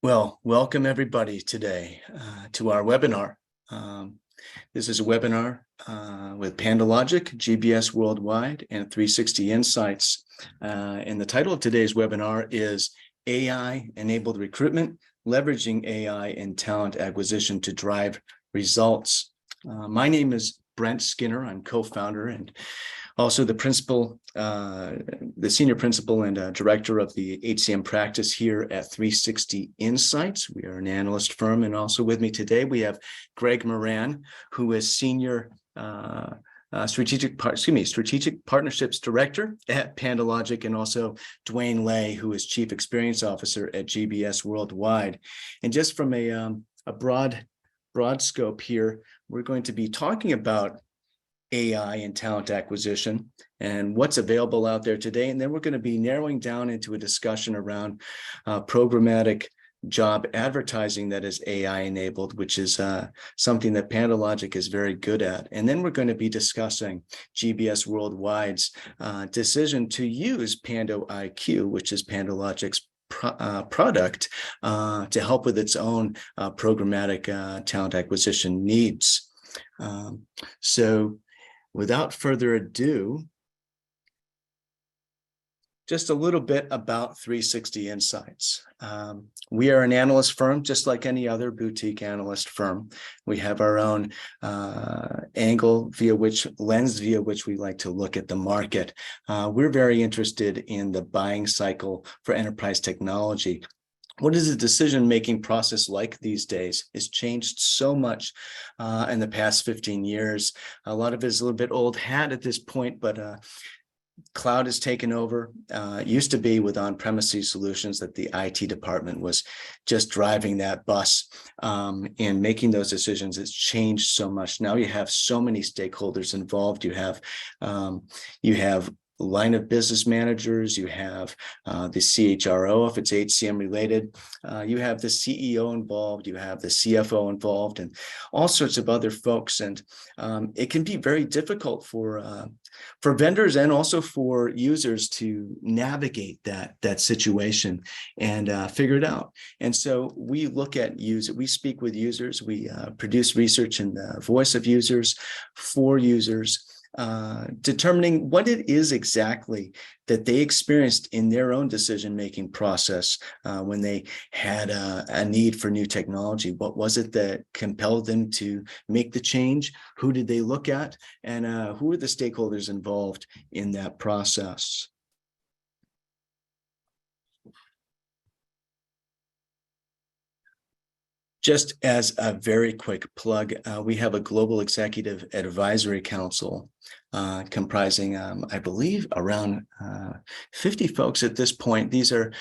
Well, welcome everybody today to our webinar. This is a webinar with PandoLogic, GBS Worldwide, and 360 Insights. And the title of today's webinar is AI-enabled recruitment, leveraging AI in talent acquisition to drive results. My name is Brent Skinner. I'm co-founder and also the principal, the senior principal and director of the HCM practice here at 360 Insights. We are an analyst firm, and also with me today we have Greg Moran, who is senior strategic partnerships director at PandoLogic, and also Dwane Lay, who is chief experience officer at GBS Worldwide. And just from a broad scope here, we're going to be talking about AI and talent acquisition and what's available out there today. And then we're going to be narrowing down into a discussion around programmatic job advertising that is AI enabled, which is something that PandoLogic is very good at. And then we're going to be discussing GBS Worldwide's decision to use pandoIQ, which is PandoLogic's product to help with its own programmatic talent acquisition needs. So without further ado, just a little bit about 360 Insights. We are an analyst firm, just like any other boutique analyst firm. We have our own lens via which we like to look at the market. We're very interested in the buying cycle for enterprise technology. What is the decision-making process like these days? It's changed so much in the past 15 years. A lot of it is a little bit old hat at this point, but cloud has taken over. It used to be with on-premises solutions that the IT department was just driving that bus and making those decisions. It's changed so much. Now you have so many stakeholders involved. You have line of business managers, you have the CHRO if it's HCM related, you have the CEO involved, you have the CFO involved, and all sorts of other folks. And it can be very difficult for vendors and also for users to navigate that situation and figure it out. And so we look at we speak with users, we produce research in the voice of users, for users, determining what it is exactly that they experienced in their own decision-making process when they had a need for new technology. What was it that compelled them to make the change? Who did they look at? And who are the stakeholders involved in that process? Just as a very quick plug, we have a global executive advisory council comprising, I believe, around 50 folks at this point. These are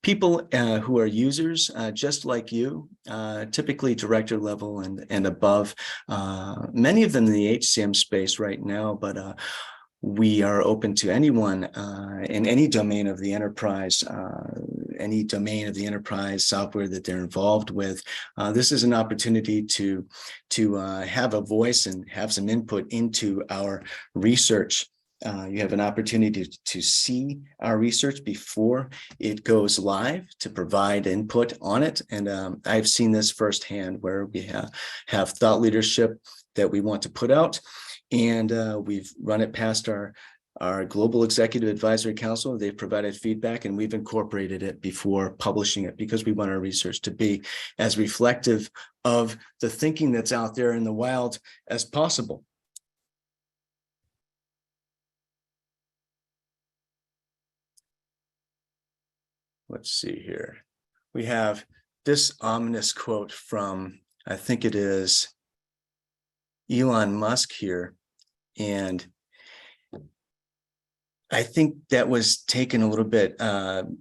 people who are users just like you, typically director level and above, many of them in the HCM space right now, but we are open to anyone in any domain of the enterprise, software that they're involved with. This is an opportunity to have a voice and have some input into our research. You have an opportunity to see our research before it goes live, to provide input on it. And I've seen this firsthand where we have thought leadership that we want to put out. And we've run it past our Global Executive Advisory Council. They've provided feedback, and we've incorporated it before publishing it because we want our research to be as reflective of the thinking that's out there in the wild as possible. Let's see here. We have this ominous quote from, I think it is Elon Musk here. And I think that was taken a little bit,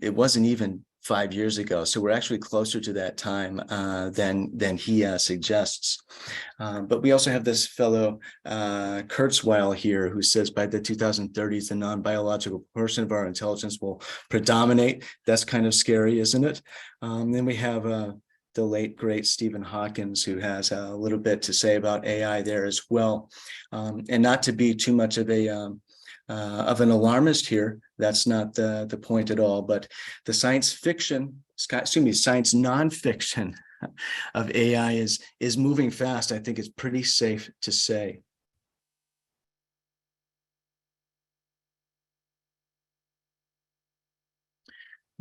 it wasn't even 5 years ago. So we're actually closer to that time than he suggests. But we also have this fellow, Kurzweil here, who says by the 2030s, the non-biological portion of our intelligence will predominate. That's kind of scary, isn't it? Then we have the late, great Stephen Hawkins, who has a little bit to say about AI there as well. And not to be too much of a of an alarmist here. That's not the point at all. But the science nonfiction of AI is moving fast. I think it's pretty safe to say.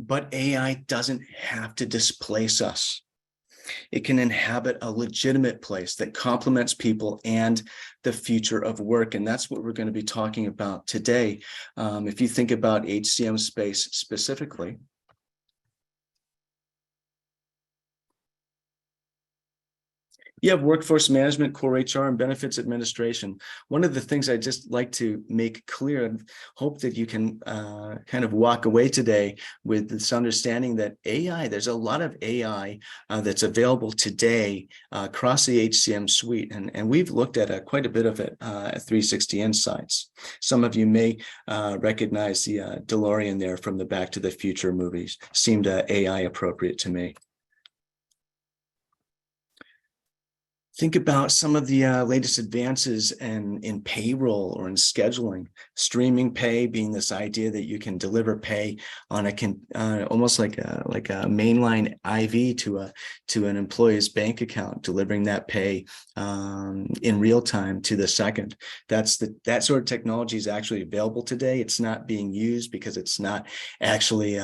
But AI doesn't have to displace us. It can inhabit a legitimate place that complements people and the future of work. And that's what we're going to be talking about today. If you think about HCM space specifically, you have workforce management, core HR, and benefits administration. One of the things I just like to make clear and hope that you can kind of walk away today with this understanding that AI, there's a lot of AI that's available today across the HCM suite. And we've looked at quite a bit of it at 360 Insights. Some of you may recognize the DeLorean there from the Back to the Future movies. Seemed AI appropriate to me. Think about some of the latest advances in payroll or in scheduling. Streaming pay being this idea that you can deliver pay on almost like a mainline IV to an employee's bank account, delivering that pay in real time to the second. That sort of technology is actually available today. It's not being used because it's not actually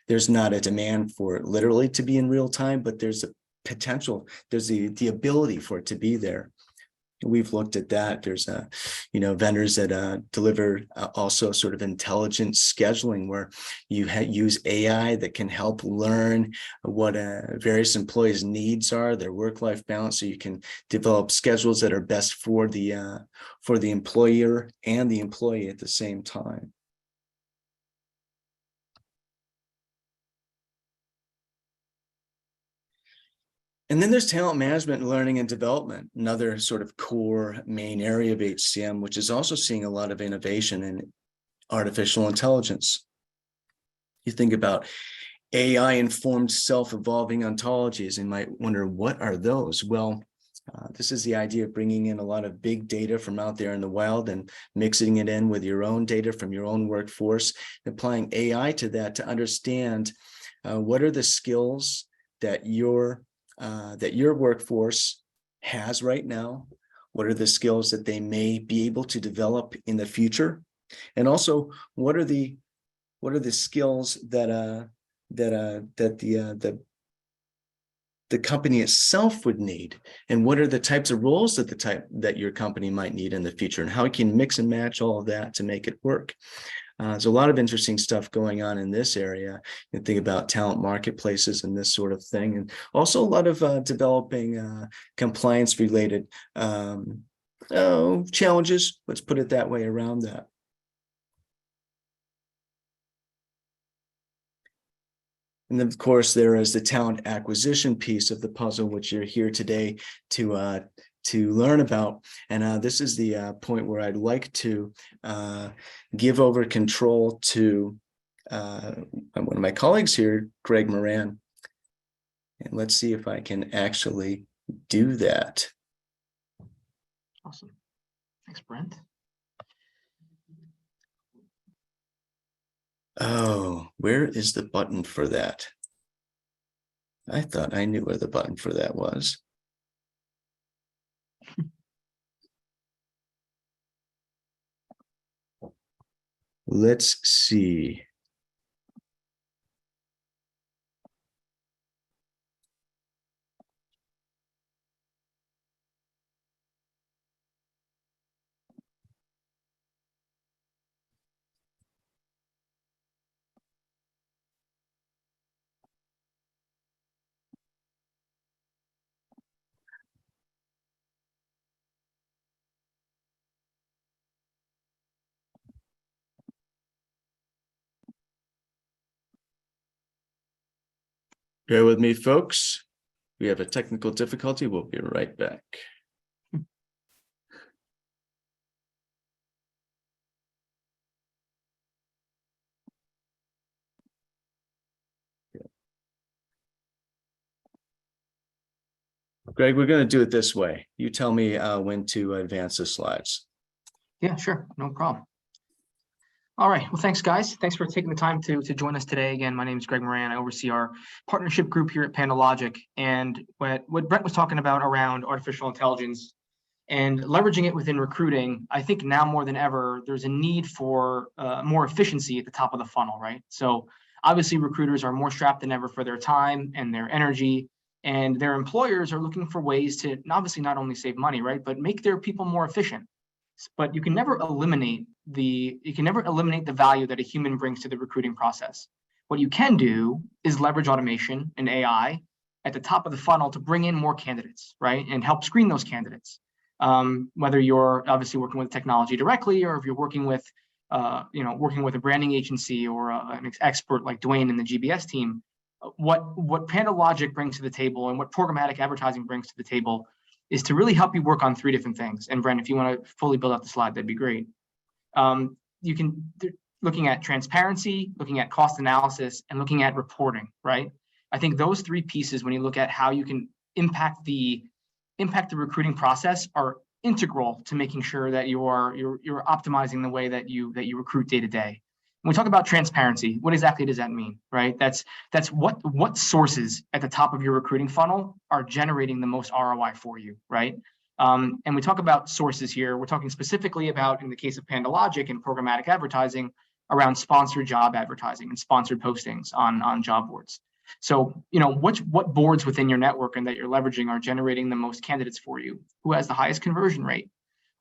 there's not a demand for it literally to be in real time, but there's a potential, there's the ability for it to be there. We've looked at that. There's vendors that deliver also sort of intelligent scheduling where you use AI that can help learn what various employees' needs are, their work-life balance, so you can develop schedules that are best for the employer and the employee at the same time. And then there's talent management, learning and development, another sort of core main area of HCM, which is also seeing a lot of innovation in artificial intelligence. You think about AI-informed self-evolving ontologies and might wonder, what are those? Well, this is the idea of bringing in a lot of big data from out there in the wild and mixing it in with your own data from your own workforce, applying AI to that to understand what are the skills that your workforce has right now, what are the skills that they may be able to develop in the future, and also what are the skills that the company itself would need, and what are the types of roles that your company might need in the future, and how you can mix and match all of that to make it work. There's a lot of interesting stuff going on in this area. You think about talent marketplaces and this sort of thing, and also a lot of developing compliance-related challenges, let's put it that way, around that. And then, of course, there is the talent acquisition piece of the puzzle, which you're here today to learn about. And this is the point where I'd like to give over control to one of my colleagues here, Greg Moran. And let's see if I can actually do that. Awesome. Thanks, Brent. Oh, where is the button for that? I thought I knew where the button for that was. Let's see. Bear with me, folks. We have a technical difficulty. We'll be right back. Greg, we're going to do it this way. You tell me when to advance the slides. Yeah, sure. No problem. All right. Well, thanks, guys. Thanks for taking the time to join us today. Again, my name is Greg Moran. I oversee our partnership group here at PandoLogic. And what Brent was talking about around artificial intelligence and leveraging it within recruiting, I think now more than ever, there's a need for more efficiency at the top of the funnel, right? So obviously, recruiters are more strapped than ever for their time and their energy, and their employers are looking for ways to obviously not only save money, right, but make their people more efficient. But you can never eliminate the value that a human brings to the recruiting process. What you can do is leverage automation and AI at the top of the funnel to bring in more candidates, right, and help screen those candidates. Whether you're obviously working with technology directly, or if you're working with a branding agency or an expert like Dwane and the GBS team, what PandoLogic brings to the table and what programmatic advertising brings to the table is to really help you work on three different things. And Brent, if you want to fully build out the slide, that'd be great. Looking at transparency, looking at cost analysis, and looking at reporting, right? I think those three pieces, when you look at how you can impact the recruiting process, are integral to making sure that you're optimizing the way that you recruit day to day. When we talk about transparency, what exactly does that mean, right? That's what sources at the top of your recruiting funnel are generating the most ROI for you, right? And we talk about sources here. We're talking specifically about, in the case of PandoLogic and programmatic advertising, around sponsored job advertising and sponsored postings on job boards. So, what boards within your network and that you're leveraging are generating the most candidates for you? Who has the highest conversion rate?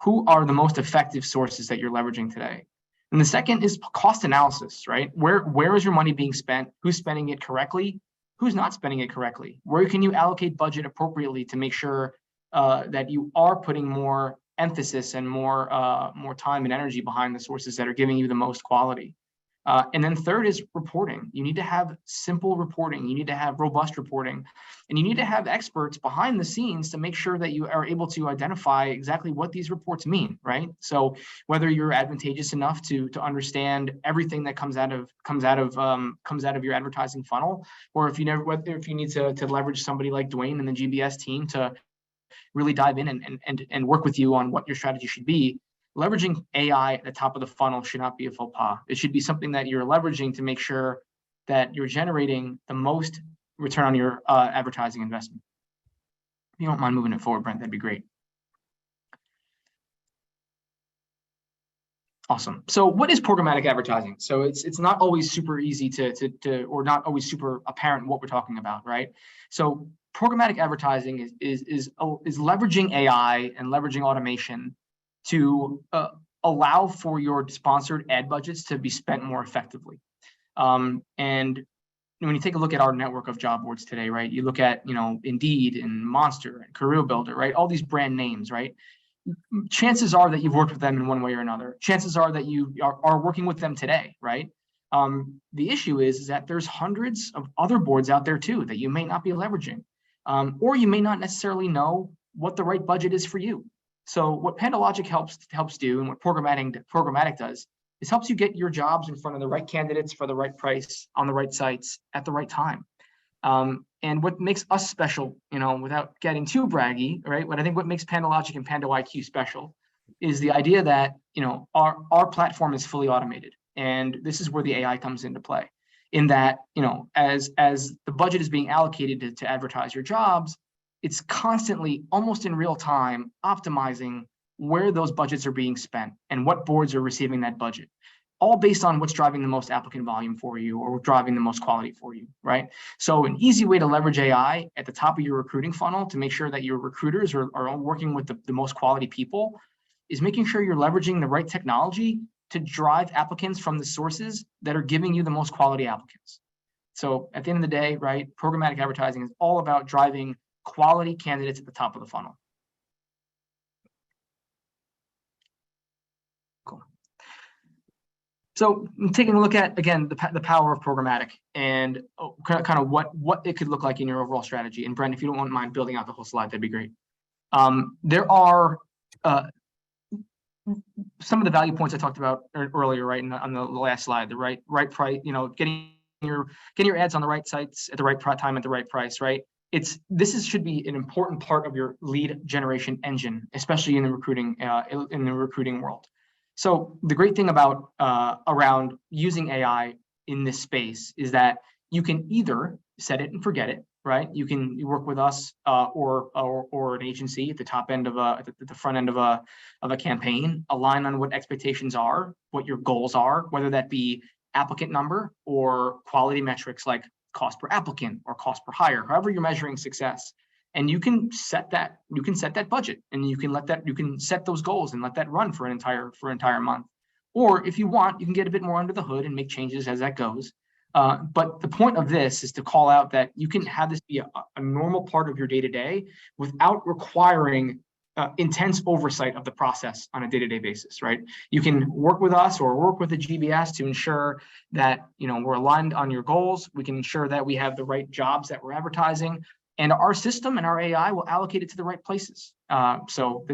Who are the most effective sources that you're leveraging today? And the second is cost analysis, right? Where is your money being spent? Who's spending it correctly? Who's not spending it correctly? Where can you allocate budget appropriately to make sure that you are putting more emphasis and more time and energy behind the sources that are giving you the most quality? And then third is reporting. You need to have simple reporting. You need to have robust reporting, and you need to have experts behind the scenes to make sure that you are able to identify exactly what these reports mean, right? So whether you're advantageous enough to understand everything that comes out of your advertising funnel, or if you need to leverage somebody like Dwane and the GBS team to really dive in and work with you on what your strategy should be. Leveraging AI at the top of the funnel should not be a faux pas. It should be something that you're leveraging to make sure that you're generating the most return on your advertising investment. If you don't mind moving it forward, Brent, that'd be great. Awesome. So what is programmatic advertising? So it's not always super easy or not always super apparent what we're talking about, right? So programmatic advertising is leveraging AI and leveraging automation to allow for your sponsored ad budgets to be spent more effectively. And when you take a look at our network of job boards today, right, you look at, Indeed and Monster and Career Builder, right, all these brand names, right? Chances are that you've worked with them in one way or another. Chances are that you are working with them today, right? The issue is that there's hundreds of other boards out there too that you may not be leveraging, or you may not necessarily know what the right budget is for you. So what PandoLogic helps do, and what programmatic does, is helps you get your jobs in front of the right candidates for the right price on the right sites at the right time. And what makes us special, without getting too braggy, right? What makes PandoLogic and pandoIQ special is the idea that, our platform is fully automated. And this is where the AI comes into play. In that, as the budget is being allocated to advertise your jobs, it's constantly, almost in real time, optimizing where those budgets are being spent and what boards are receiving that budget, all based on what's driving the most applicant volume for you or driving the most quality for you, right? So an easy way to leverage AI at the top of your recruiting funnel to make sure that your recruiters are working with the most quality people is making sure you're leveraging the right technology to drive applicants from the sources that are giving you the most quality applicants. So at the end of the day, right, programmatic advertising is all about driving quality candidates at the top of the funnel. Cool. So taking a look at, again, the power of programmatic and kind of what it could look like in your overall strategy. And Brent, if you don't mind building out the whole slide, that'd be great. There are some of the value points I talked about earlier, right, on the last slide, the right price, getting your ads on the right sites at the right time at the right price, right? This should be an important part of your lead generation engine, especially in the recruiting world. So the great thing about around using AI in this space is that you can either set it and forget it, right? You can work with us or an agency at the top end of at the front end of a campaign, align on what expectations are, what your goals are, whether that be applicant number or quality metrics like cost per applicant or cost per hire, however you're measuring success. And you can set that budget, and you can set those goals and let that run for an entire month. Or if you want, you can get a bit more under the hood and make changes as that goes. But the point of this is to call out that you can have this be a normal part of your day-to-day without requiring intense oversight of the process on a day-to-day basis, right? You can work with us or work with the GBS to ensure that we're aligned on your goals. We can ensure that we have the right jobs that we're advertising, and our system and our AI will allocate it to the right places. So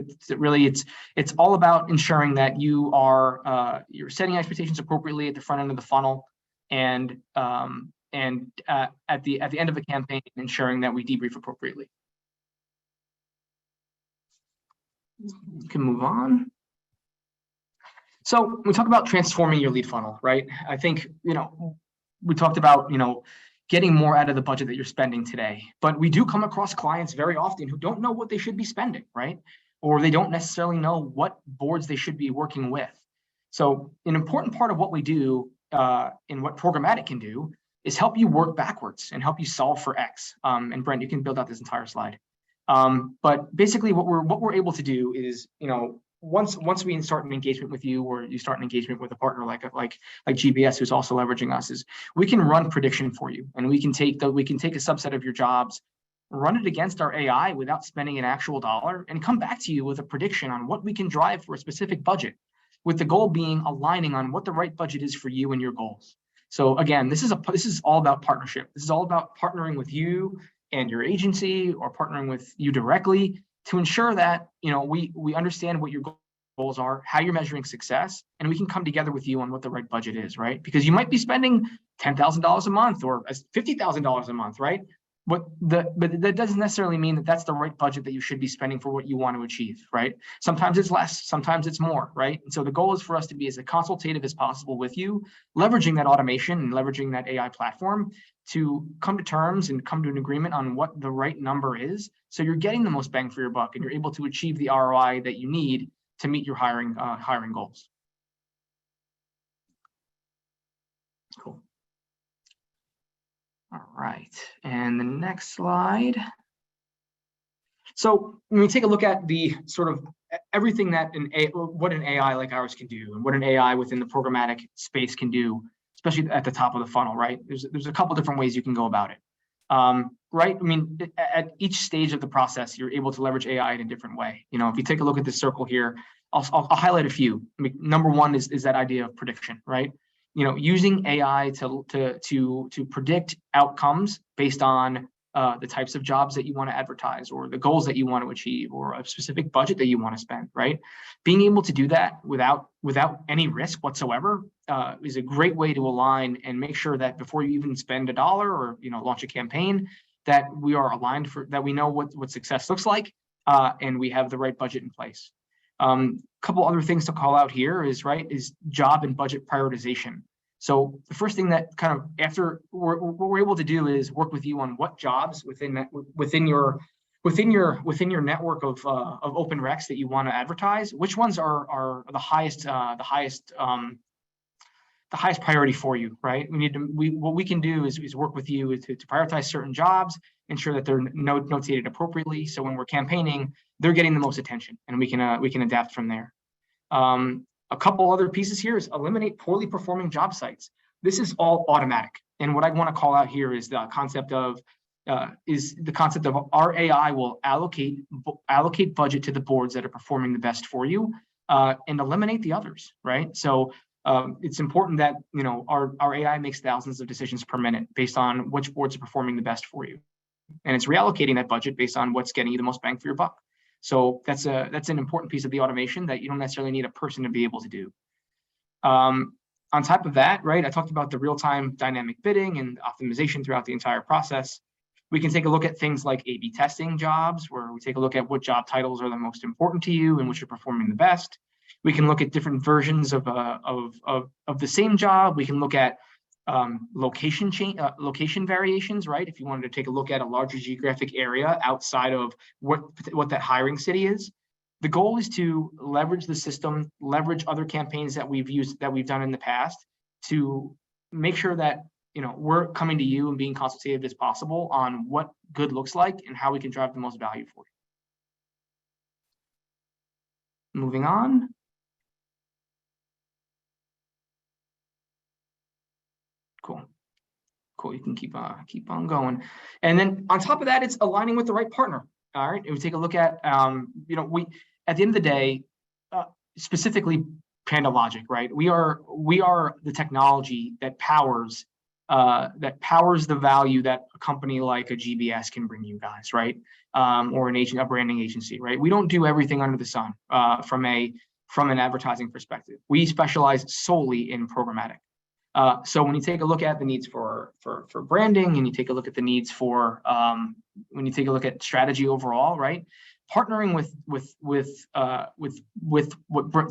it's all about ensuring that you're setting expectations appropriately at the front end of the funnel, and at the end of a campaign, ensuring that we debrief appropriately. You can move on. So we talk about transforming your lead funnel, right? I think we talked about getting more out of the budget that you're spending today, but we do come across clients very often who don't know what they should be spending, right? Or they don't necessarily know what boards they should be working with. So an important part of what we do and what programmatic can do is help you work backwards and help you solve for X. And Brent, you can build out this entire slide. But basically what we're able to do is, once we start an engagement with you, or you start an engagement with a partner like GBS, who's also leveraging us, is we can run prediction for you, and we can take a subset of your jobs, run it against our AI without spending an actual dollar, and come back to you with a prediction on what we can drive for a specific budget, with the goal being aligning on what the right budget is for you and your goals. So again, this is all about partnership. This is all about partnering with you and your agency, or partnering with you directly, to ensure that we understand what your goals are, how you're measuring success, and we can come together with you on what the right budget is, right? Because you might be spending $10,000 a month or $50,000 a month, right? But that doesn't necessarily mean that that's the right budget that you should be spending for what you want to achieve, right? Sometimes it's less, sometimes it's more, right? And so the goal is for us to be as consultative as possible with you, leveraging that automation and leveraging that AI platform to come to terms and come to an agreement on what the right number is, so you're getting the most bang for your buck and you're able to achieve the ROI that you need to meet your hiring goals. Cool. All right, and the next slide. So when we take a look at the sort of everything that what an AI like ours can do, and what an AI within the programmatic space can do, especially at the top of the funnel, right? There's a couple different ways you can go about it, right? I mean, at each stage of the process, you're able to leverage AI in a different way. If you take a look at this circle here, I'll highlight a few. I mean, number one is that idea of prediction, right? Using AI to predict outcomes based on the types of jobs that you want to advertise, or the goals that you want to achieve, or a specific budget that you want to spend, right? Being able to do that without any risk whatsoever is a great way to align and make sure that before you even spend a dollar or launch a campaign, that we are aligned that we know what success looks like, and we have the right budget in place. Couple other things to call out here is job and budget prioritization. So the first thing that kind of after what we're able to do is work with you on what jobs within your network of open recs that you want to advertise, which ones are the highest priority for you, right? What we can do is work with you to prioritize certain jobs, ensure that they're notated appropriately, so when we're campaigning, they're getting the most attention, and we can adapt from there. A couple other pieces here is eliminate poorly performing job sites. This is all automatic, and what I want to call out here is the concept of our AI will allocate budget to the boards that are performing the best for you, and eliminate the others, right? So it's important that our AI makes thousands of decisions per minute based on which boards are performing the best for you, and it's reallocating that budget based on what's getting you the most bang for your buck. So that's an important piece of the automation that you don't necessarily need a person to be able to do. On top of that, right, I talked about the real-time dynamic bidding and optimization throughout the entire process. We can take a look at things like A/B testing jobs, where we take a look at what job titles are the most important to you and which are performing the best. We can look at different versions of the same job. We can look at location variations, right? If you wanted to take a look at a larger geographic area outside of what that hiring city is. The goal is to leverage the system, leverage other campaigns that we've done in the past to make sure that we're coming to you and being consultative as possible on what good looks like and how we can drive the most value for you. Moving on. Cool. You can keep on going. And then on top of that, it's aligning with the right partner. All right. And we take a look at, we at the end of the day, specifically PandoLogic, right? We are the technology that powers the value that a company like a GBS can bring you guys, right? Or a branding agency, right? We don't do everything under the sun from an advertising perspective. We specialize solely in programmatic. So when you take a look at the needs for branding, and you take a look at the needs for when you take a look at strategy overall, right? Partnering with what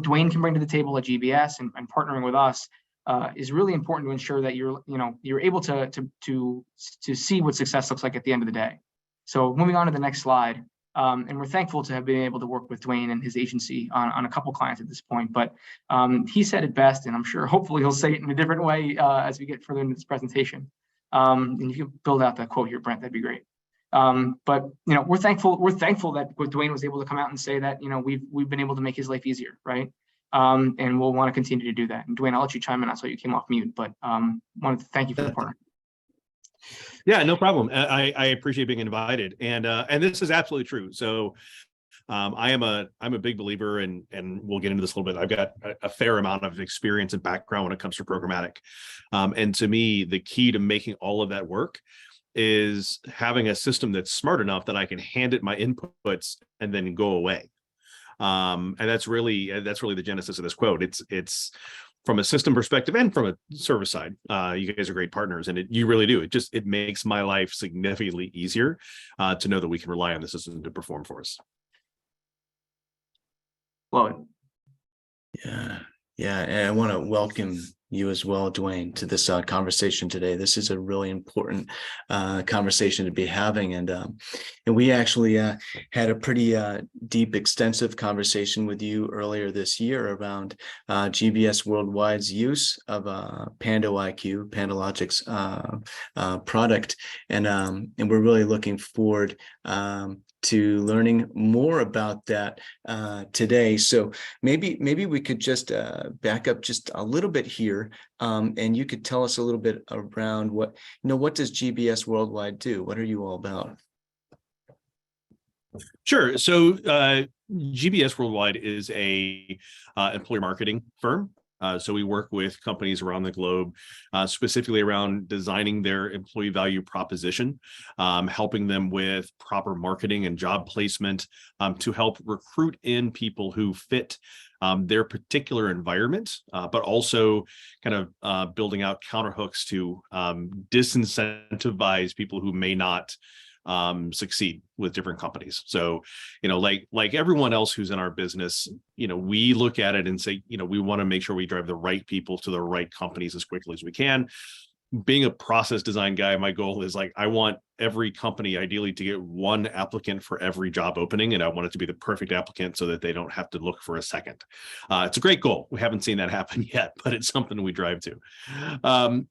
Dwane can bring to the table at GBS and partnering with us is really important to ensure that you're able to see what success looks like at the end of the day. So moving on to the next slide. And we're thankful to have been able to work with Dwane and his agency on a couple clients at this point. But he said it best, and I'm sure hopefully he'll say it in a different way as we get further into this presentation. And you can build out that quote here, Brent, that'd be great. But we're thankful that Dwane was able to come out and say that we've been able to make his life easier, right? And we'll want to continue to do that. And Dwane, I'll let you chime in. I saw you came off mute, but wanted to thank you for the partner. Yeah, no problem. I appreciate being invited, and this is absolutely true. So I'm a big believer, and we'll get into this a little bit. I've got a fair amount of experience and background when it comes to programmatic, and to me, the key to making all of that work is having a system that's smart enough that I can hand it my inputs and then go away. And that's really the genesis of this quote. It's from a system perspective and from a service side. You guys are great partners, and you really do. It makes my life significantly easier to know that we can rely on the system to perform for us. Love it. Yeah, and I want to welcome you as well, Dwane, to this conversation today. This is a really important conversation to be having, and we actually had a pretty deep, extensive conversation with you earlier this year around GBS Worldwide's use of pandoIQ, PandoLogic's product, and we're really looking forward to learning more about that today. So maybe we could just back up just a little bit here, and you could tell us a little bit around what does GBS Worldwide do? What are you all about? Sure. So GBS Worldwide is a employer marketing firm. So we work with companies around the globe, specifically around designing their employee value proposition, helping them with proper marketing and job placement to help recruit in people who fit their particular environment, but also kind of building out counterhooks to disincentivize people who may not succeed with different companies. So, like everyone else who's in our business, we look at it and say, we want to make sure we drive the right people to the right companies as quickly as we can. Being a process design guy, my goal is I want every company ideally to get one applicant for every job opening, and I want it to be the perfect applicant so that they don't have to look for a second. It's a great goal. We haven't seen that happen yet, but it's something we drive to.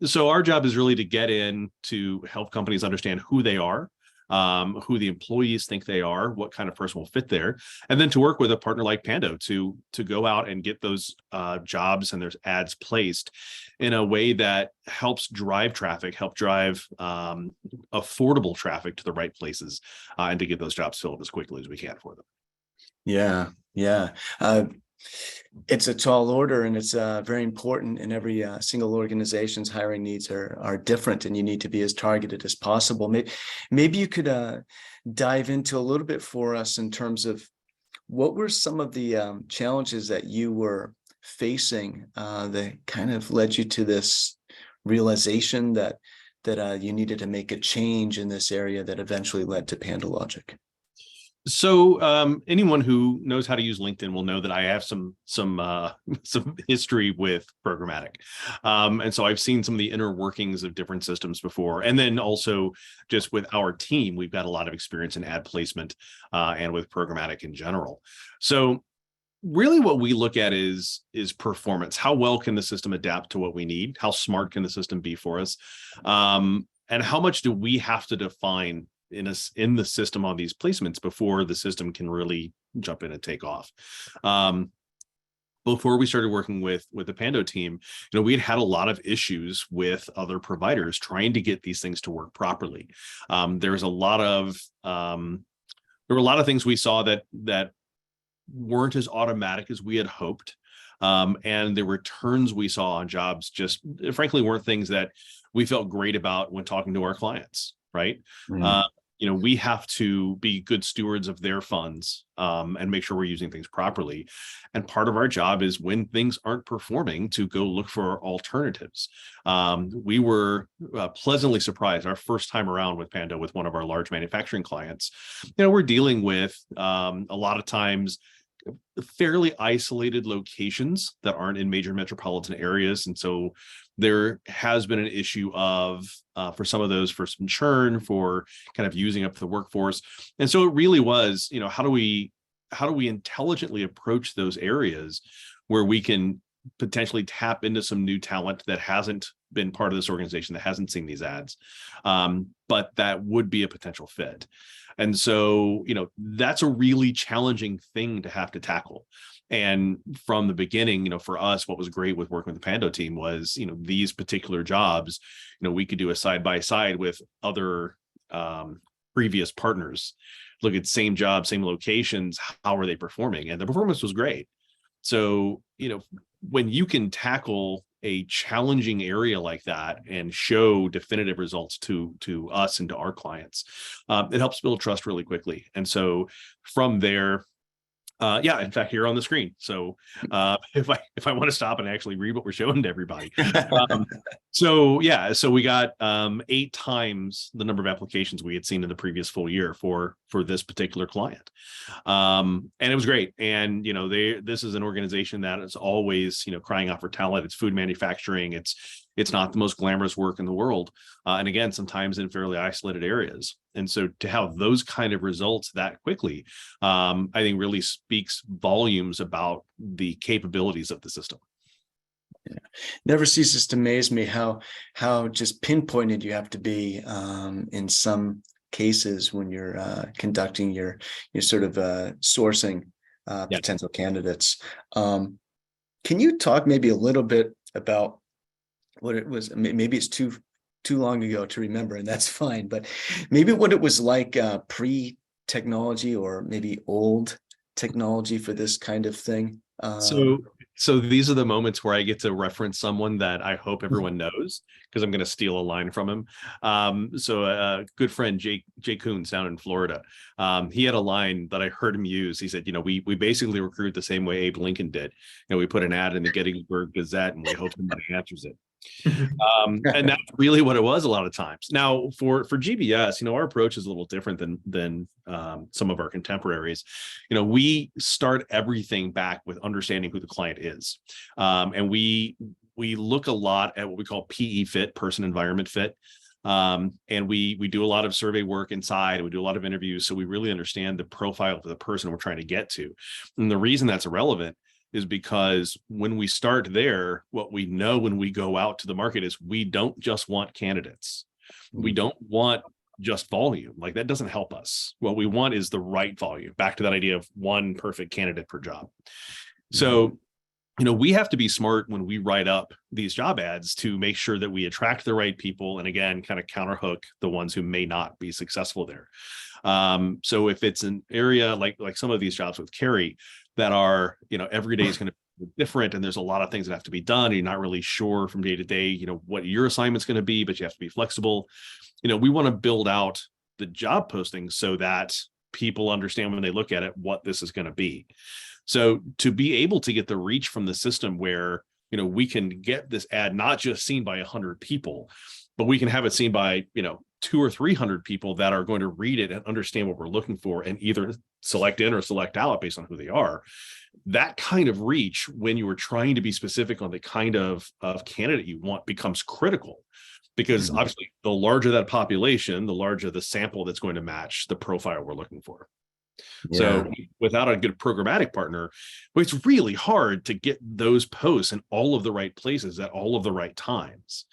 So our job is really to get in to help companies understand who they are, who the employees think they are, what kind of person will fit there, and then to work with a partner like Pando to go out and get those jobs and there's ads placed in a way that helps drive traffic, help drive affordable traffic to the right places, and to get those jobs filled as quickly as we can for them. Yeah. It's a tall order, and it's very important, and every single organization's hiring needs are different, and you need to be as targeted as possible. Maybe you could dive into a little bit for us in terms of what were some of the challenges that you were facing that kind of led you to this realization that you needed to make a change in this area that eventually led to PandoLogic. So anyone who knows how to use LinkedIn will know that I have some some history with programmatic. And so I've seen some of the inner workings of different systems before. And then also just with our team, we've got a lot of experience in ad placement and with programmatic in general. So really what we look at is performance. How well can the system adapt to what we need? How smart can the system be for us? And how much do we have to define in the system on these placements before the system can really jump in and take off? Before we started working with the Pando team, we had a lot of issues with other providers trying to get these things to work properly. There was a lot of there were a lot of things we saw that weren't as automatic as we had hoped. And the returns we saw on jobs just frankly weren't things that we felt great about when talking to our clients, right? Mm. We have to be good stewards of their funds and make sure we're using things properly. And part of our job is when things aren't performing to go look for alternatives. We were pleasantly surprised our first time around with Pando with one of our large manufacturing clients. We're dealing with a lot of times fairly isolated locations that aren't in major metropolitan areas. And so there has been an issue of, for some of those, for some churn, for kind of using up the workforce. And so it really was, how do we intelligently approach those areas where we can potentially tap into some new talent that hasn't been part of this organization, that hasn't seen these ads, but that would be a potential fit. And so, that's a really challenging thing to have to tackle. And from the beginning, for us, what was great with working with the Pando team was, these particular jobs, we could do a side by side with other previous partners, look at same job, same locations, how are they performing? And the performance was great. So, when you can tackle a challenging area like that and show definitive results to us and to our clients, it helps build trust really quickly. And so from there, in fact, here on the screen. So if I want to stop and actually read what we're showing to everybody. So we got 8 times the number of applications we had seen in the previous full year for this particular client. And it was great. And, this is an organization that is always, crying out for talent. It's food manufacturing. It's not the most glamorous work in the world. And again, sometimes in fairly isolated areas. And so to have those kind of results that quickly, I think really speaks volumes about the capabilities of the system. Yeah. Never ceases to amaze me how just pinpointed you have to be in some cases when you're conducting your sort of sourcing potential candidates. Can you talk maybe a little bit about what it was? Maybe it's too long ago to remember, and that's fine, but maybe what it was like pre-technology or maybe old technology for this kind of thing. So these are the moments where I get to reference someone that I hope everyone knows, because I'm going to steal a line from him. So a good friend, Jay Coons down in Florida, he had a line that I heard him use. He said, we basically recruit the same way Abe Lincoln did. We put an ad in the Gettysburg Gazette and we hope somebody answers it. And that's really what it was a lot of times. Now for GBS, our approach is a little different than some of our contemporaries. We start everything back with understanding who the client is. And we look a lot at what we call PE fit, person environment fit. And we do a lot of survey work inside, and we do a lot of interviews. So we really understand the profile of the person we're trying to get to. And the reason that's relevant is because when we start there, what we know when we go out to the market is we don't just want candidates. We don't want just volume. Like, that doesn't help us. What we want is the right volume. Back to that idea of one perfect candidate per job. So, we have to be smart when we write up these job ads to make sure that we attract the right people, and again, kind of counterhook the ones who may not be successful there. So if it's an area like some of these jobs with Carrie that are, every day is going to be different, and there's a lot of things that have to be done, and you're not really sure from day to day, what your assignment's going to be, but you have to be flexible. We want to build out the job postings so that people understand when they look at it what this is going to be. So to be able to get the reach from the system where, we can get this ad not just seen by 100 people, but we can have it seen by, 200 or 300 people that are going to read it and understand what we're looking for and either select in or select out based on who they are. That kind of reach, when you are trying to be specific on the kind of candidate you want, becomes critical, because obviously the larger that population, the larger the sample that's going to match the profile we're looking for. So without a good programmatic partner, it's really hard to get those posts in all of the right places at all of the right times.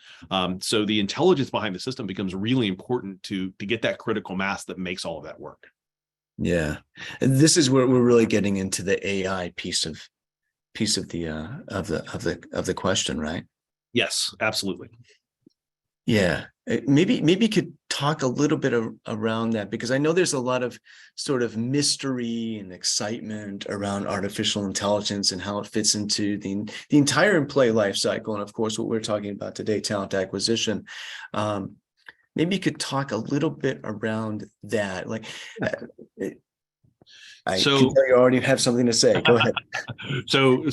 So the intelligence behind the system becomes really important to get that critical mass that makes all of that work. Yeah, and this is where we're really getting into the AI piece of the question, right? Yes, absolutely. Yeah, maybe you could talk a little bit around that, because I know there's a lot of sort of mystery and excitement around artificial intelligence and how it fits into the entire employee life cycle, and of course what we're talking about today, talent acquisition. Maybe you could talk a little bit around that. Like, I can tell you already have something to say. Go ahead. So,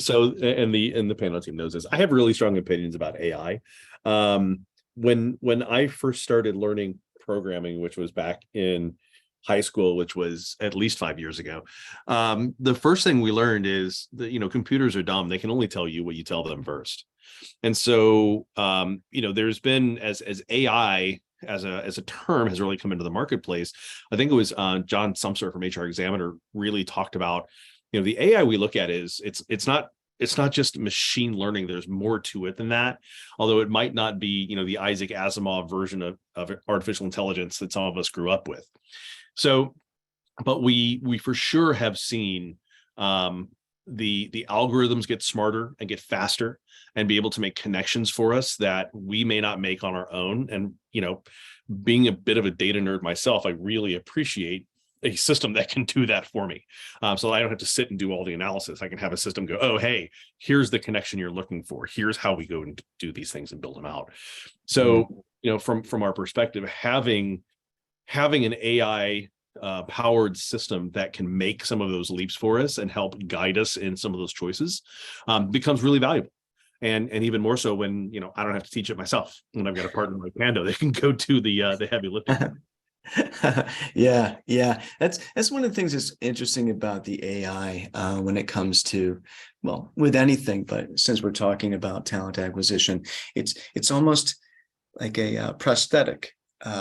and the panel team knows this. I have really strong opinions about AI. When I first started learning programming, which was back in high school, which was at least 5 years ago, the first thing we learned is that, computers are dumb. They can only tell you what you tell them first. And so, there's been, as AI as a term has really come into the marketplace. I think it was John Sumser from HR Examiner really talked about, the AI we look at is it's not just machine learning. There's more to it than that, although it might not be, the Isaac Asimov version of artificial intelligence that some of us grew up with. So, but we for sure have seen the algorithms get smarter and get faster and be able to make connections for us that we may not make on our own. And, being a bit of a data nerd myself, I really appreciate a system that can do that for me. So I don't have to sit and do all the analysis. I can have a system go, oh, hey, here's the connection you're looking for. Here's how we go and do these things and build them out. So, from our perspective, having an AI powered system that can make some of those leaps for us and help guide us in some of those choices becomes really valuable. And even more so when, I don't have to teach it myself. When I've got a partner like Pando, they can go do the heavy lifting. Yeah. That's one of the things that's interesting about the AI when it comes to, well, with anything, but since we're talking about talent acquisition, it's almost like a prosthetic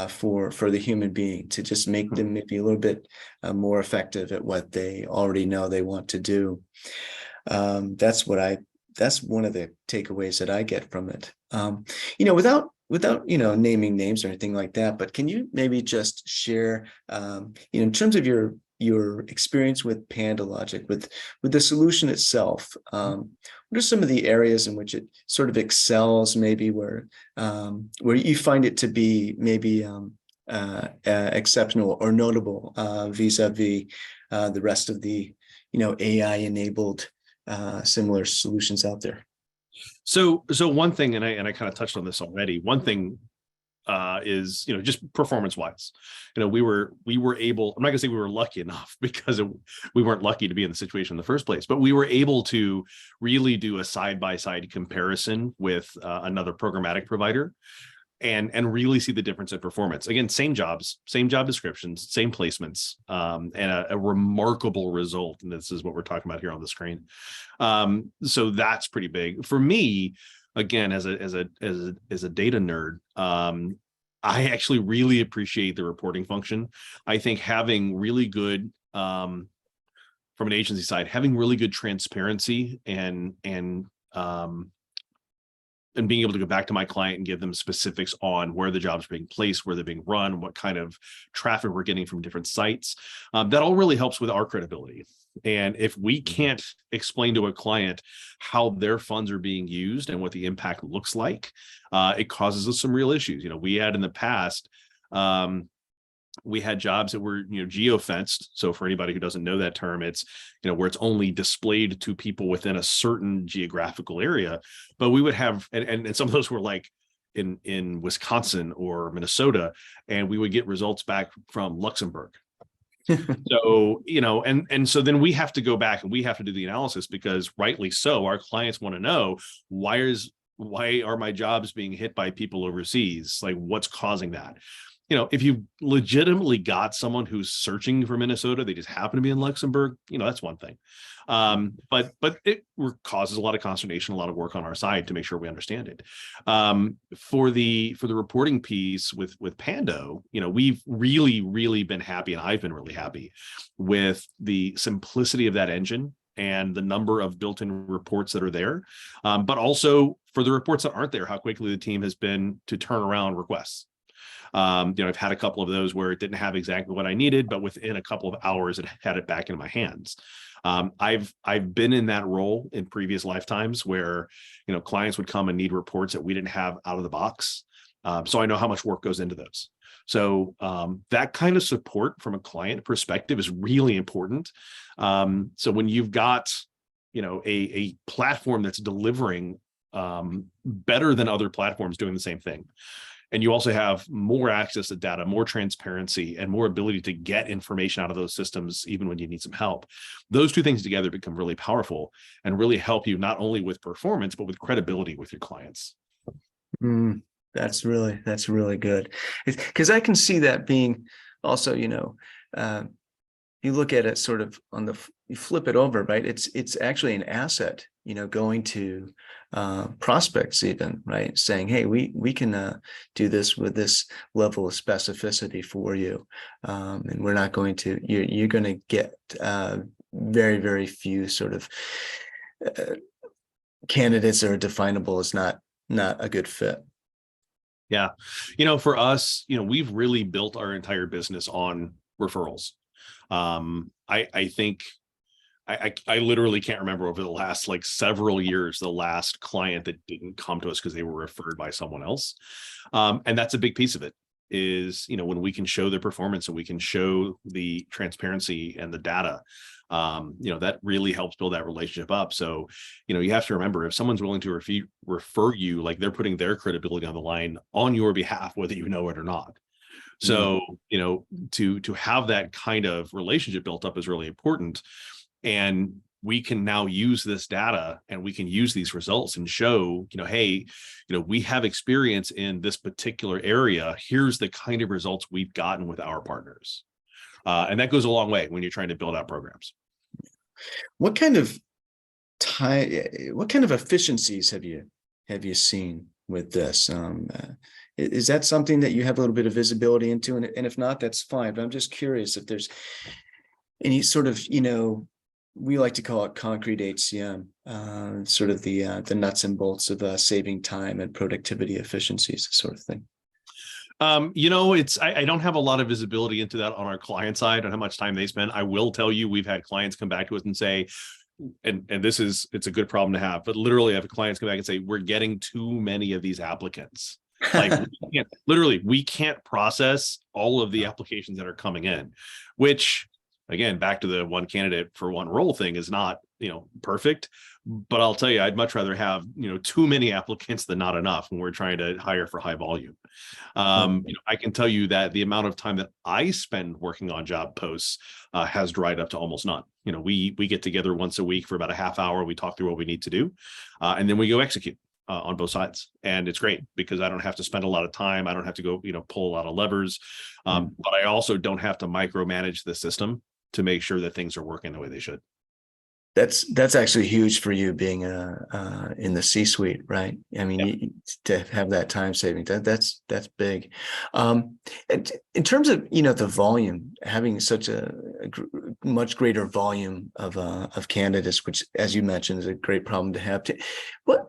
for the human being to just make them maybe a little bit more effective at what they already know they want to do. That's one of the takeaways that I get from it. Without naming names or anything like that, but can you maybe just share, in terms of your experience with PandoLogic, with the solution itself, what are some of the areas in which it sort of excels, maybe where you find it to be maybe exceptional or notable vis-a-vis the rest of the AI enabled similar solutions out there? So one thing, and I kind of touched on this already. One thing is, just performance wise, we were able, I'm not gonna say we were lucky enough, because we weren't lucky to be in the situation in the first place, but we were able to really do a side-by-side comparison with another programmatic provider and really see the difference in performance. Again, same jobs, same job descriptions, same placements, and a remarkable result. And this is what we're talking about here on the screen. So that's pretty big for me. Again, as a data nerd, I actually really appreciate the reporting function. I think having really good, from an agency side, having really good transparency and being able to go back to my client and give them specifics on where the jobs are being placed, where they're being run, what kind of traffic we're getting from different sites. That all really helps with our credibility. And if we can't explain to a client how their funds are being used and what the impact looks like, it causes us some real issues. We had in the past, we had jobs that were, geo-fenced. So for anybody who doesn't know that term, it's, where it's only displayed to people within a certain geographical area. But we would have, and some of those were like in Wisconsin or Minnesota, and we would get results back from Luxembourg. So, and so then we have to go back and we have to do the analysis, because rightly so, our clients want to know why are my jobs being hit by people overseas? Like, what's causing that? if you legitimately got someone who's searching for Minnesota, they just happen to be in Luxembourg, that's one thing. But it causes a lot of consternation, a lot of work on our side to make sure we understand it. For the reporting piece with Pando, we've really been happy, and I've been really happy with the simplicity of that engine and the number of built-in reports that are there, but also for the reports that aren't there, how quickly the team has been to turn around requests. I've had a couple of those where it didn't have exactly what I needed, but within a couple of hours, it had it back in my hands. I've been in that role in previous lifetimes where, clients would come and need reports that we didn't have out of the box. So I know how much work goes into those. So that kind of support from a client perspective is really important. So when you've got, a platform that's delivering better than other platforms doing the same thing, and you also have more access to data, more transparency, and more ability to get information out of those systems, even when you need some help. Those two things together become really powerful and really help you not only with performance, but with credibility with your clients. That's really good. Because I can see that being also, you look at it sort of you flip it over, right? It's actually an asset, going to prospects even, right? Saying, hey, we can do this with this level of specificity for you. And we're not going to, you're going to get very, very few sort of candidates that are definable as not a good fit. Yeah. For us, we've really built our entire business on referrals. I think I literally can't remember over the last several years, the last client that didn't come to us because they were referred by someone else. And that's a big piece of it is, when we can show the performance and we can show the transparency and the data, that really helps build that relationship up. So, you have to remember, if someone's willing to refer you, they're putting their credibility on the line on your behalf, whether you know it or not. So, to have that kind of relationship built up is really important. And we can now use this data and we can use these results and show, hey, we have experience in this particular area. Here's the kind of results we've gotten with our partners. And that goes a long way when you're trying to build out programs. What kind of efficiencies have you seen with this? Is that something that you have a little bit of visibility into? And if not, that's fine. But I'm just curious if there's any sort of, we like to call it concrete HCM, sort of the nuts and bolts of saving time and productivity efficiencies, sort of thing. I don't have a lot of visibility into that on our client side on how much time they spend. I will tell you, we've had clients come back to us and say, and it's a good problem to have, but literally I have clients come back and say, we're getting too many of these applicants. We can't process all of the applications that are coming in, which again, back to the one candidate for one role thing is not, perfect, but I'll tell you, I'd much rather have, too many applicants than not enough when we're trying to hire for high volume. I can tell you that the amount of time that I spend working on job posts has dried up to almost none. We get together once a week for about a half hour. We talk through what we need to do, and then we go execute on both sides. And it's great because I don't have to spend a lot of time. I don't have to go, pull a lot of levers, but I also don't have to micromanage the system to make sure that things are working the way they should. That's actually huge for you being in the C-suite, right? I mean, to have that time saving, that's big. In terms of the volume, having such a much greater volume of candidates, which, as you mentioned, is a great problem to have. What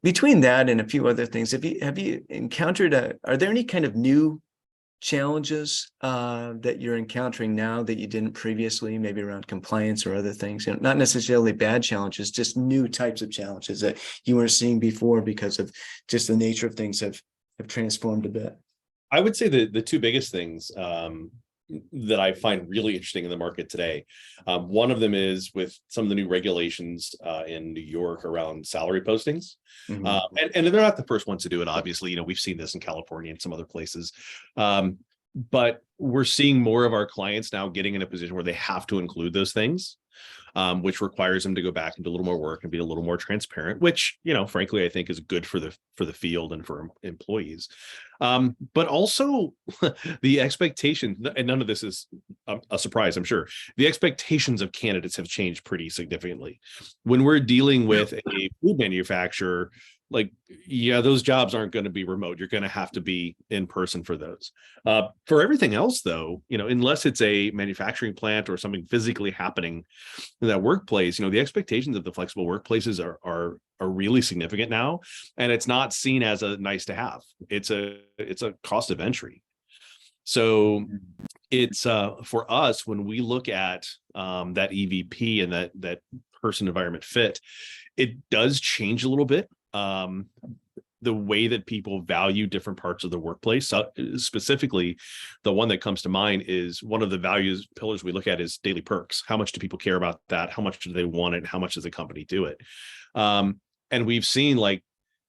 between that and a few other things, have you encountered? Are there any kind of new challenges that you're encountering now that you didn't previously, maybe around compliance or other things, not necessarily bad challenges, just new types of challenges that you weren't seeing before because of just the nature of things have transformed a bit? I would say the two biggest things that I find really interesting in the market today. One of them is with some of the new regulations in New York around salary postings. Mm-hmm. And they're not the first ones to do it. Obviously, we've seen this in California and some other places. But we're seeing more of our clients now getting in a position where they have to include those things. which requires them to go back and do a little more work and be a little more transparent, which, frankly, I think is good for the field and for employees. But also the expectation, and none of this is a surprise, I'm sure. The expectations of candidates have changed pretty significantly. When we're dealing with a food manufacturer, those jobs aren't going to be remote. You're going to have to be in person for those. For everything else, though, unless it's a manufacturing plant or something physically happening in that workplace, the expectations of the flexible workplaces are really significant now, and it's not seen as a nice to have. It's a cost of entry. So it's for us, when we look at that EVP and that person environment fit, it does change a little bit. The way that people value different parts of the workplace. Specifically, the one that comes to mind is one of the values pillars we look at is daily perks. How much do people care about that? How much do they want it? How much does the company do it? And we've seen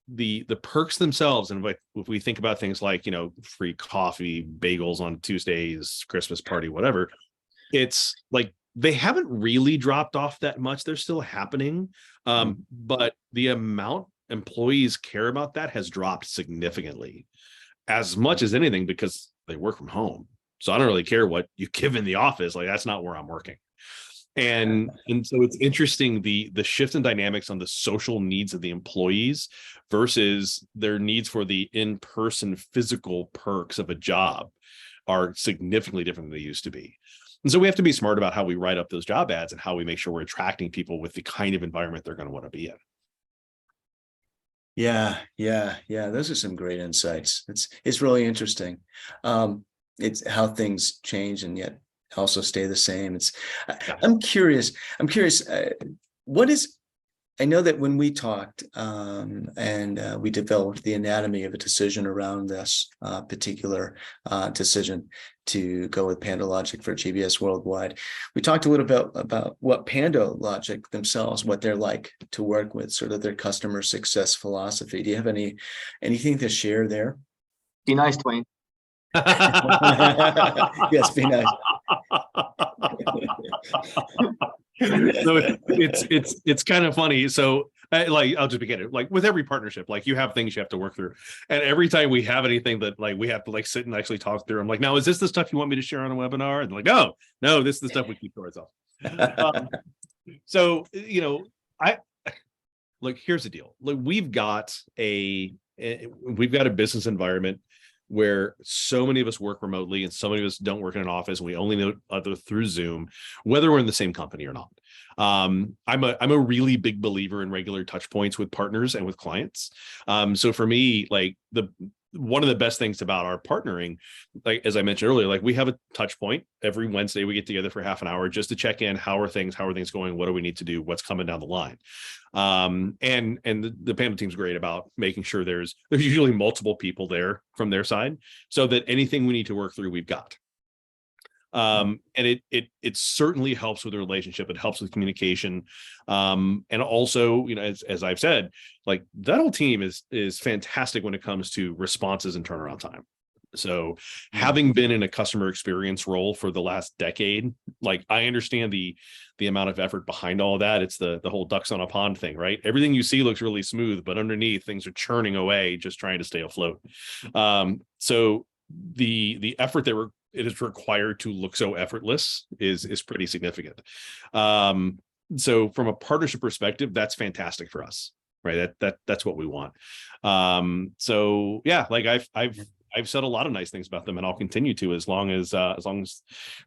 the perks themselves. And if we think about things like, free coffee, bagels on Tuesdays, Christmas party, whatever, it's they haven't really dropped off that much. They're still happening. But the amount employees care about that has dropped significantly, as much as anything, because they work from home. So I don't really care what you give in the office. That's not where I'm working. And so it's interesting, the shift in dynamics on the social needs of the employees versus their needs for the in-person physical perks of a job are significantly different than they used to be. And so we have to be smart about how we write up those job ads and how we make sure we're attracting people with the kind of environment they're going to want to be in. Yeah. Those are some great insights. It's really interesting. It's how things change and yet also stay the same. I'm curious. I know that when we talked and we developed the anatomy of a decision around this particular decision to go with PandoLogic for GBS Worldwide, we talked a little bit about what PandoLogic themselves, what they're like to work with, sort of their customer success philosophy. Do you have anything to share there? Be nice, Dwane. Yes, be nice. So it's kind of funny. So I'll just begin it. With every partnership, you have things you have to work through, and every time we have anything that we have to sit and actually talk through, I'm like, now is this the stuff you want me to share on a webinar? And they're like, no, this is the stuff we keep to ourselves. So here's the deal. We've got a business environment where so many of us work remotely and so many of us don't work in an office, and we only know other through Zoom, whether we're in the same company or not. I'm a really big believer in regular touch points with partners and with clients. So for me, one of the best things about our partnering, as I mentioned earlier, we have a touch point every Wednesday. We get together for half an hour just to check in. How are things going? What do we need to do? What's coming down the line? And the Pando team's great about making sure there's usually multiple people there from their side, so that anything we need to work through, we've got. And it certainly helps with the relationship. It helps with communication. And also, as I've said, that whole team is fantastic when it comes to responses and turnaround time. So having been in a customer experience role for the last decade, I understand the amount of effort behind all of that. It's the whole ducks on a pond thing, right? Everything you see looks really smooth, but underneath things are churning away, just trying to stay afloat. So the effort that it is required to look so effortless is pretty significant. So from a partnership perspective, that's fantastic for us, right? That's what we want. So yeah, I've said a lot of nice things about them, and I'll continue to as long as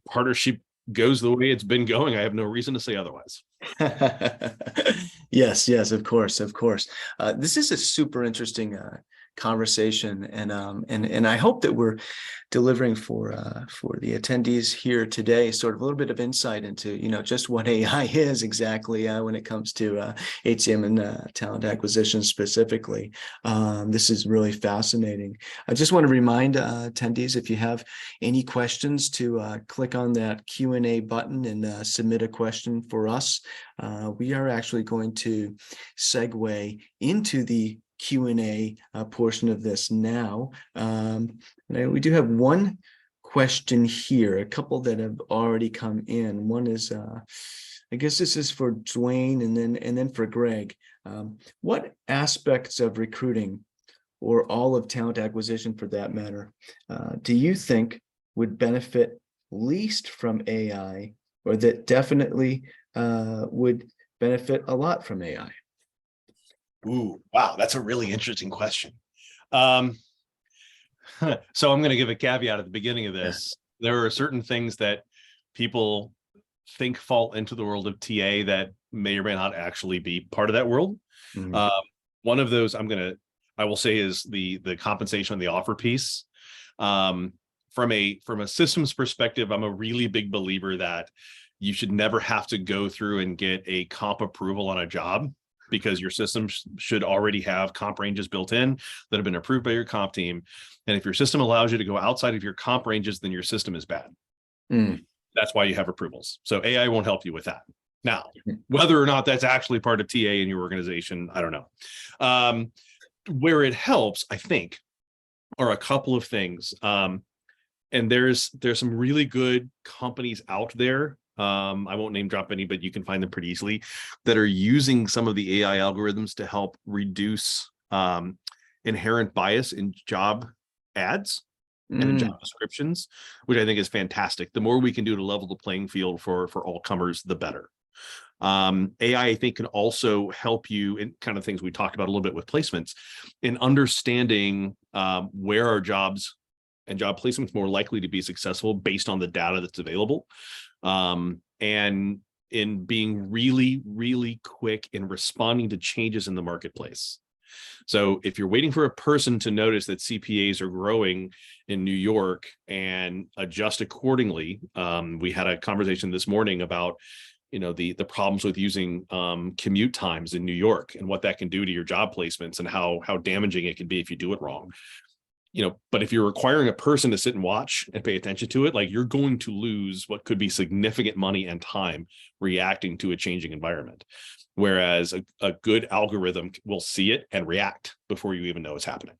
partnership goes the way it's been going. I have no reason to say otherwise. Yes, of course. This is a super interesting conversation, and I hope that we're delivering for the attendees here today sort of a little bit of insight into just what AI is exactly when it comes to HCM and talent acquisition specifically. This is really fascinating. I just want to remind attendees, if you have any questions, to click on that Q&A button and submit a question for us. We are actually going to segue into the Q&A portion of this now. We do have one question here, a couple that have already come in. One is I guess this is for Dwane and then for Greg. What aspects of recruiting or all of talent acquisition for that matter, do you think would benefit least from AI, or that definitely would benefit a lot from AI? Ooh, wow, that's a really interesting question. So I'm going to give a caveat at the beginning of this. There are certain things that people think fall into the world of TA that may or may not actually be part of that world. Mhm. One of those I will say is the compensation and the offer piece. From a systems perspective, I'm a really big believer that you should never have to go through and get a comp approval on a job, because your system should already have comp ranges built in that have been approved by your comp team. And if your system allows you to go outside of your comp ranges, then your system is bad. Mm. That's why you have approvals. So AI won't help you with that. Now, whether or not that's actually part of TA in your organization, I don't know. Where it helps, I think, are a couple of things. And there's some really good companies out there. I won't name drop any, but you can find them pretty easily, that are using some of the AI algorithms to help reduce inherent bias in job ads and in job descriptions, which I think is fantastic. The more we can do to level the playing field for all comers, the better. AI, I think, can also help you in kind of things we talked about a little bit with placements, in understanding where our jobs and job placements more likely to be successful based on the data that's available. And in being really, really quick in responding to changes in the marketplace. So if you're waiting for a person to notice that CPAs are growing in New York and adjust accordingly, we had a conversation this morning about, the problems with using commute times in New York and what that can do to your job placements and how damaging it can be if you do it wrong. But if you're requiring a person to sit and watch and pay attention to it, like, you're going to lose what could be significant money and time reacting to a changing environment. Whereas a good algorithm will see it and react before you even know it's happening.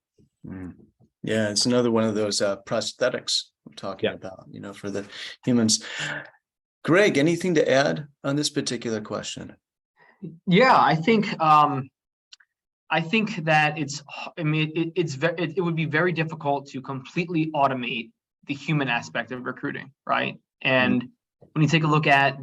Yeah, it's another one of those prosthetics I'm talking about, for the humans. Greg, anything to add on this particular question? Yeah, I think that it would be very difficult to completely automate the human aspect of recruiting, right? And when you take a look at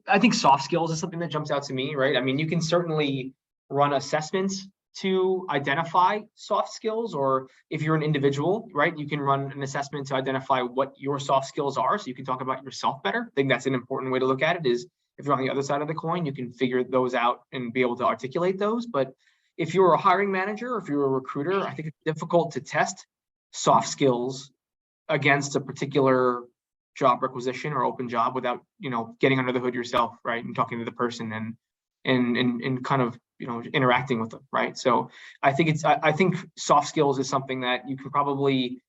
I think soft skills is something that jumps out to me, right? I mean, you can certainly run assessments to identify soft skills, or if you're an individual, right, you can run an assessment to identify what your soft skills are, so you can talk about yourself better. I think that's an important way to look at it, is if you're on the other side of the coin, you can figure those out and be able to articulate those. But if you're a hiring manager, or if you're a recruiter, I think it's difficult to test soft skills against a particular job requisition or open job without, getting under the hood yourself, right, and talking to the person and kind of, interacting with them, right? So I think soft skills is something that you can probably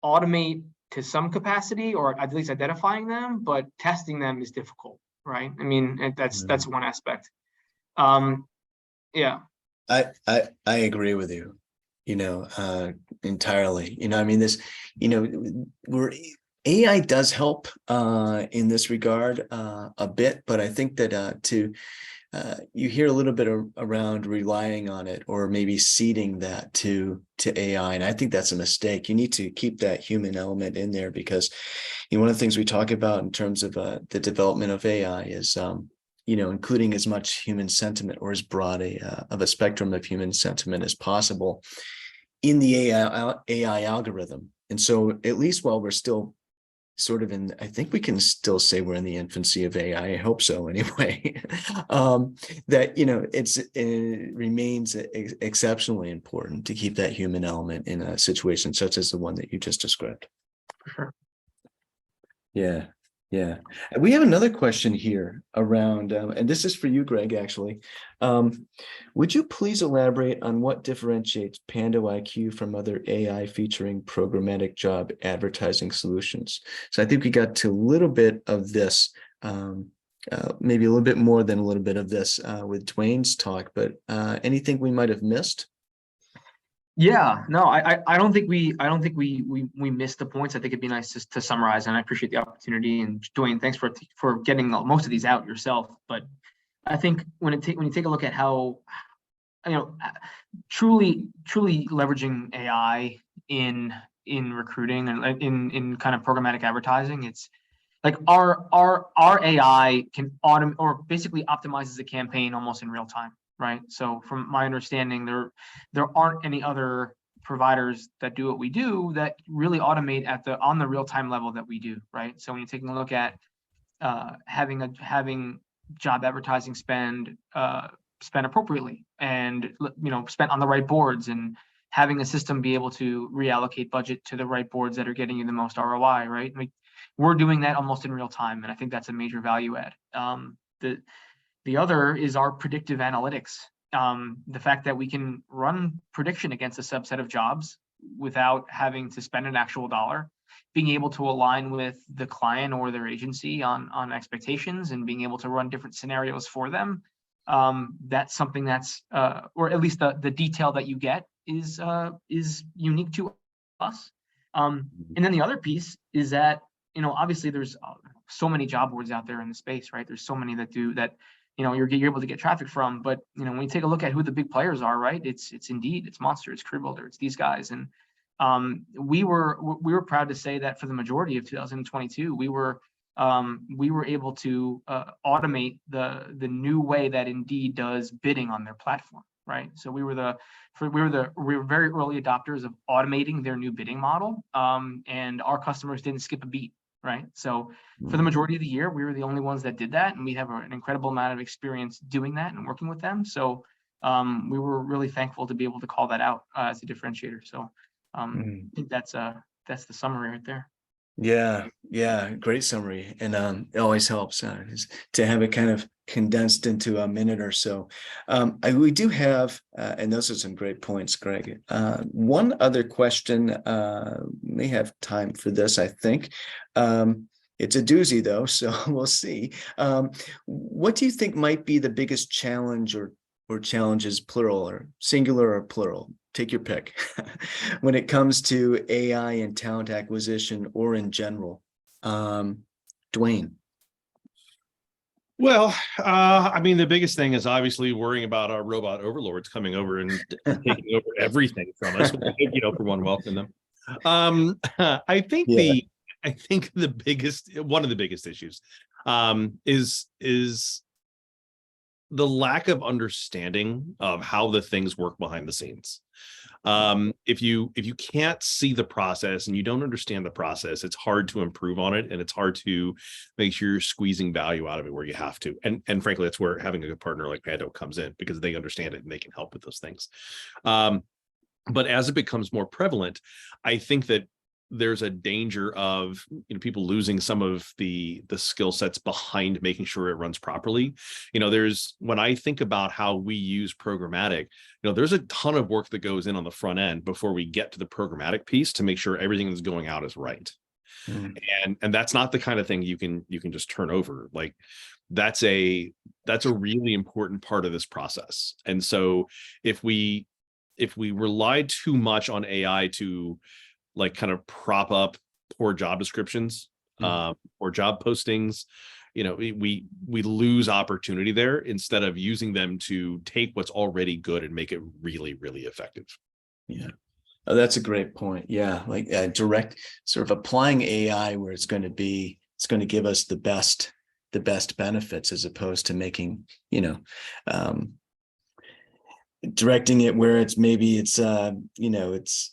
automate to some capacity, or at least identifying them, but testing them is difficult, right? I mean, that's one aspect. Yeah. I agree with you, entirely. I mean, this, AI does help in this regard a bit, but I think that you hear a little bit around relying on it, or maybe ceding that to AI, and I think that's a mistake. You need to keep that human element in there, because one of the things we talk about in terms of the development of AI is including as much human sentiment, or as broad of a spectrum of human sentiment as possible in the AI algorithm. And so, at least while we're still sort of I think we can still say we're in the infancy of AI. I hope so anyway. That, it remains exceptionally important to keep that human element in a situation such as the one that you just described. For sure. Yeah. Yeah. We have another question here around, and this is for you, Greg, actually. Would you please elaborate on what differentiates pandoIQ from other AI featuring programmatic job advertising solutions? So I think we got to a little bit of this, maybe a little bit more than a little bit of this with Dwane's talk, but anything we might have missed? Yeah, no, I don't think we missed the points. I think it'd be nice just to summarize, and I appreciate the opportunity. And Dwane, thanks for getting most of these out yourself. But I think when you take a look at how, truly leveraging AI in recruiting and in kind of programmatic advertising, it's like our AI can automate or basically optimizes the campaign almost in real time, right? So from my understanding, there aren't any other providers that do what we do that really automate on the real time level that we do, right? So when you're taking a look at having job advertising spend appropriately and spent on the right boards, and having a system be able to reallocate budget to the right boards that are getting you the most ROI, right? We're doing that almost in real time, and I think that's a major value add. The other is our predictive analytics. The fact that we can run prediction against a subset of jobs without having to spend an actual dollar, being able to align with the client or their agency on expectations, and being able to run different scenarios for them. That's something that's, or at least the detail that you get is unique to us. And then the other piece is that, obviously there's so many job boards out there in the space, right? There's so many that do that, you're able to get traffic from. But, when you take a look at who the big players are, right? It's Indeed, it's Monster, it's CareerBuilder, it's these guys. And we were proud to say that for the majority of 2022, we were able to automate the new way that Indeed does bidding on their platform, right? So we were very early adopters of automating their new bidding model, and our customers didn't skip a beat, right? So for the majority of the year, we were the only ones that did that, and we have an incredible amount of experience doing that and working with them. So we were really thankful to be able to call that out as a differentiator. So I think that's the summary right there. Yeah, great summary. And it always helps to have it kind of condensed into a minute or so. We do have, and those are some great points, Greg. One other question, may have time for this, I think. It's a doozy though, so we'll see. What do you think might be the biggest challenge or challenges, plural or singular or plural? Take your pick. When it comes to AI and talent acquisition, or in general, Dwane. Well, I mean, the biggest thing is obviously worrying about our robot overlords coming over and taking over everything from us. For one, welcome them. I think one of the biggest issues is the lack of understanding of how the things work behind the scenes. If you can't see the process and you don't understand the process, it's hard to improve on it, and it's hard to make sure you're squeezing value out of it where you have to. And frankly, that's where having a good partner like Pando comes in, because they understand it and they can help with those things. But as it becomes more prevalent, I think that there's a danger of people losing some of the skill sets behind making sure it runs properly. When I think about how we use programmatic, there's a ton of work that goes in on the front end before we get to the programmatic piece to make sure everything that's going out is right. And that's not the kind of thing you can just turn over. Like that's a really important part of this process. And so if we rely too much on AI to kind of prop up poor job descriptions or job postings, we lose opportunity there instead of using them to take what's already good and make it really, really effective. Yeah. Oh, that's a great point. Yeah. Like direct sort of applying AI where it's going to give us the best benefits, as opposed to making, directing it where it's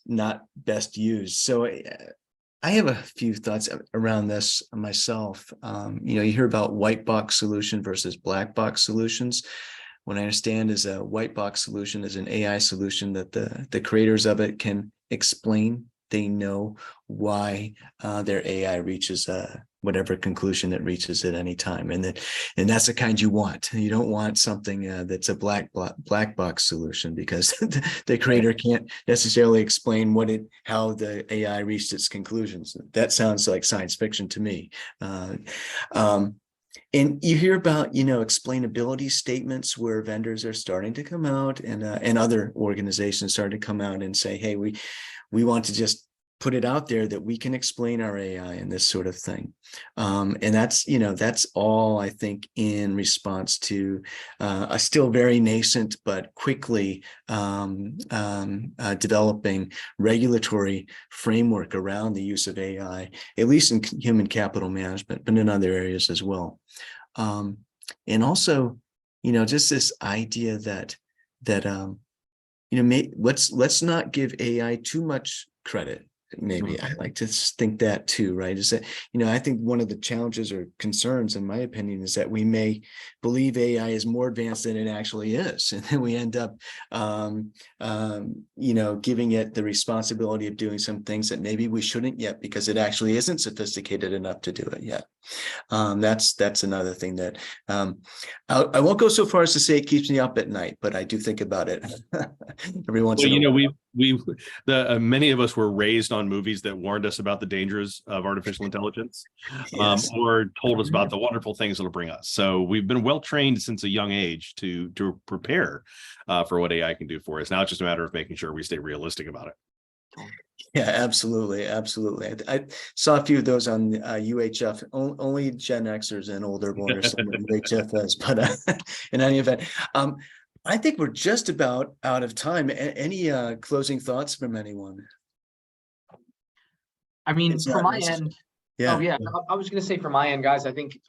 not best used. So I have a few thoughts around this myself. You hear about white box solution versus black box solutions. What I understand is a white box solution is an AI solution that the creators of it can explain. They know why their AI reaches whatever conclusion it reaches at any time, and that's the kind you want. You don't want something that's a black box solution, because the creator can't necessarily explain how the AI reached its conclusions. That sounds like science fiction to me. And you hear about, explainability statements where vendors are starting to come out and other organizations starting to come out and say, hey, we want to just put it out there that we can explain our AI and this sort of thing. And that's all, I think, in response to a still very nascent but quickly developing regulatory framework around the use of AI, at least in human capital management, but in other areas as well. And also, just this idea that let's not give AI too much credit. Maybe I like to think that too, right? Is that, I think one of the challenges or concerns, in my opinion, is that we may believe AI is more advanced than it actually is. And then we end up, giving it the responsibility of doing some things that maybe we shouldn't yet, because it actually isn't sophisticated enough to do it yet. That's another thing that I won't go so far as to say it keeps me up at night, but I do think about it every once in a while. Many of us were raised on movies that warned us about the dangers of artificial intelligence, Yes. or told us about the wonderful things it'll bring us. So we've been well trained since a young age to prepare for what AI can do for us. Now it's just a matter of making sure we stay realistic about it. Yeah, absolutely. I saw a few of those on UHF. Only Gen Xers and older will understand what UHF is, but in any event, I think we're just about out of time. Any closing thoughts from anyone? I mean, It's from not my necessary. end, Yeah. oh yeah, I was going to say from my end, guys, I think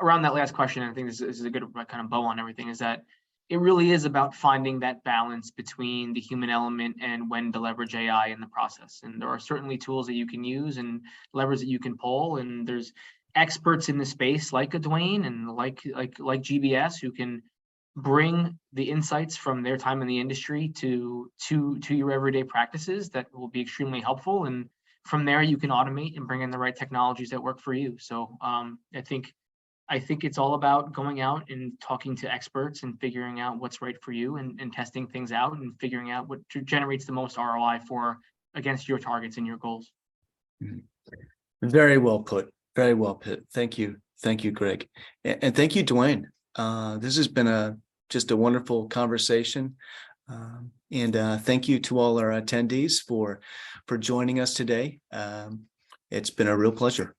around that last question, I think this is a good kind of bow on everything, is that it really is about finding that balance between the human element and when to leverage AI in the process. And there are certainly tools that you can use and levers that you can pull. And there's experts in the space like a Dwane and like GBS who can bring the insights from their time in the industry to your everyday practices that will be extremely helpful. And from there, you can automate and bring in the right technologies that work for you. So I think it's all about going out and talking to experts and figuring out what's right for you and testing things out and figuring out what generates the most ROI against your targets and your goals. Very well put. Very well put. Thank you. Thank you, Greg. And thank you, Dwane. This has been just a wonderful conversation. And thank you to all our attendees for joining us today. It's been a real pleasure.